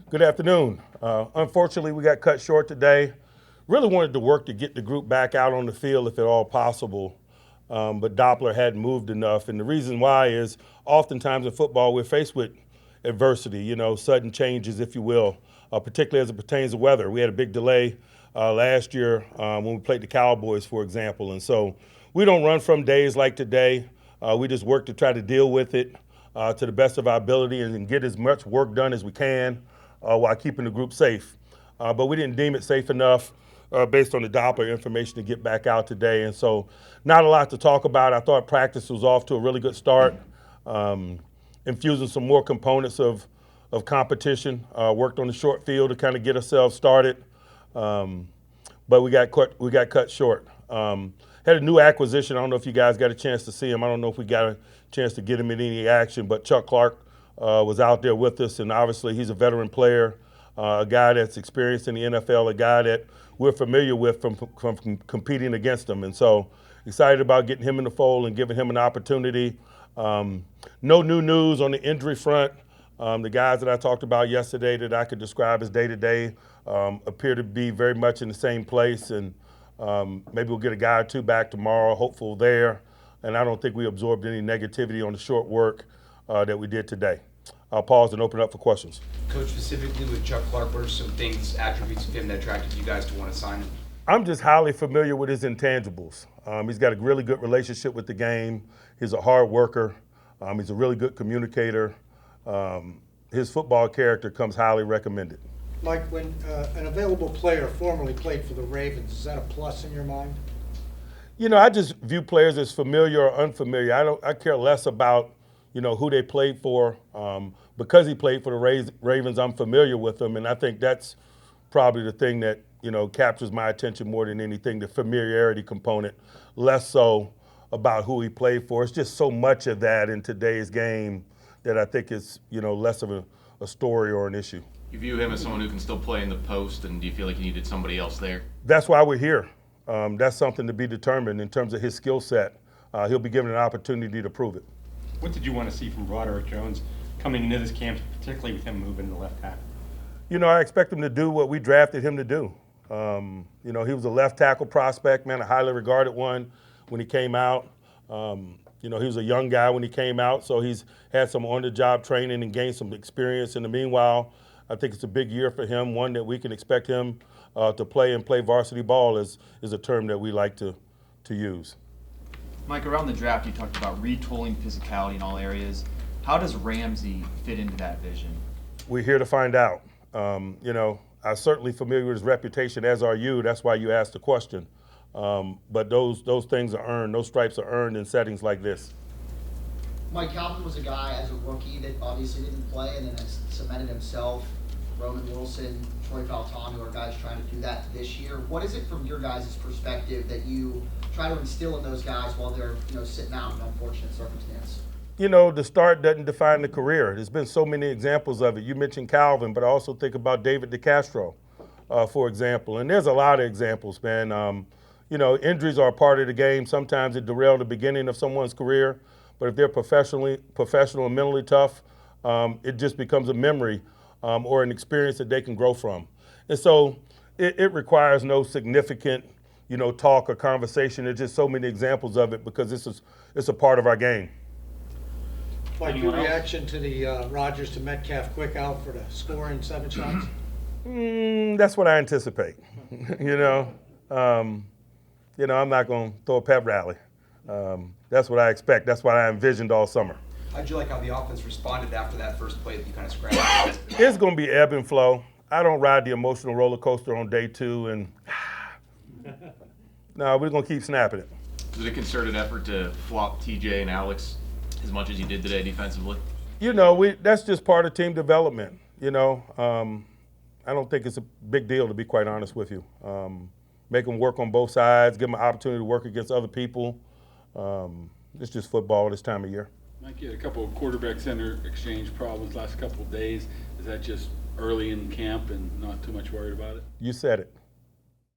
Good afternoon. Unfortunately, we got cut short today. Really wanted to work to get the group back out on the field if at all possible, but Doppler hadn't moved enough. And the reason why is oftentimes in football we're faced with adversity, sudden changes, if you will, particularly as it pertains to weather. We had a big delay last year when we played the Cowboys, for example. And so we don't run from days like today. We just work to try to deal with it to the best of our ability and get as much work done as we can while keeping the group safe. But we didn't deem it safe enough based on the Doppler information to get back out today. And so not a lot to talk about. I thought practice was off to a really good start, infusing some more components of competition, worked on the short field to kind of get ourselves started. But we got cut short. Had a new acquisition. I don't know if you guys got a chance to see him. I don't know if we got a chance to get him in any action, but Chuck Clark was out there with us, and obviously he's a veteran player, a guy that's experienced in the NFL, a guy that we're familiar with from competing against him. And so excited about getting him in the fold and giving him an opportunity. No new news on the injury front. The guys that I talked about yesterday that I could describe as day-to-day appear to be very much in the same place, and maybe we'll get a guy or two back tomorrow, hopeful there. And I don't think we absorbed any negativity on the short work that we did today. I'll pause and open up for questions. Coach, specifically with Chuck Clark, what are some things, attributes of him that attracted you guys to want to sign him? I'm just highly familiar with his intangibles. He's got a really good relationship with the game. He's a hard worker. He's a really good communicator. His football character comes highly recommended. Mike, when an available player formerly played for the Ravens, is that a plus in your mind? I just view players as familiar or unfamiliar. I care less about who they played for. Because he played for the Ravens, I'm familiar with him, and I think that's probably the thing that captures my attention more than anything, the familiarity component, less so about who he played for. It's just so much of that in today's game that I think is less of a story or an issue. You view him as someone who can still play in the post, and do you feel like you needed somebody else there? That's why we're here. That's something to be determined in terms of his skill set. He'll be given an opportunity to prove it. What did you want to see from Broderick Jones coming into this camp, particularly with him moving to the left tackle? I expect him to do what we drafted him to do. He was a left tackle prospect, man, a highly regarded one when he came out. He was a young guy when he came out, so he's had some on-the-job training and gained some experience. In the meanwhile, I think it's a big year for him, one that we can expect him to play varsity ball is a term that we like to use. Mike, around the draft, you talked about retooling physicality in all areas. How does Ramsey fit into that vision? We're here to find out. I'm certainly familiar with his reputation, as are you. That's why you asked the question. But those things are earned. Those stripes are earned in settings like this. Mike Tomlin was a guy as a rookie that obviously didn't play and then has cemented himself. Roman Wilson, Troy Faltano are guys trying to do that this year. What is it from your guys' perspective that you try to instill in those guys while they're sitting out in an unfortunate circumstance? The start doesn't define the career. There's been so many examples of it. You mentioned Calvin, but I also think about David DeCastro, for example. And there's a lot of examples, man. Injuries are a part of the game. Sometimes it derails the beginning of someone's career. But if they're professional and mentally tough, it just becomes a memory or an experience that they can grow from. And so it requires no significant, talk or conversation. There's just so many examples of it because it's a part of our game. Like your reaction to the Rodgers to Metcalf quick out for the scoring 7 shots? That's what I anticipate. I'm not going to throw a pep rally. That's what I expect. That's what I envisioned all summer. How'd you like how the offense responded after that first play that you kind of scratched? It's going to be ebb and flow. I don't ride the emotional roller coaster on day 2, and no, we're going to keep snapping it. Was it a concerted effort to flop TJ and Alex as much as you did today defensively? That's just part of team development. I don't think it's a big deal, to be quite honest with you. Make them work on both sides, give them an opportunity to work against other people. It's just football this time of year. Mike, you had a couple of quarterback center exchange problems last couple of days. Is that just early in camp and not too much worried about it? You said it.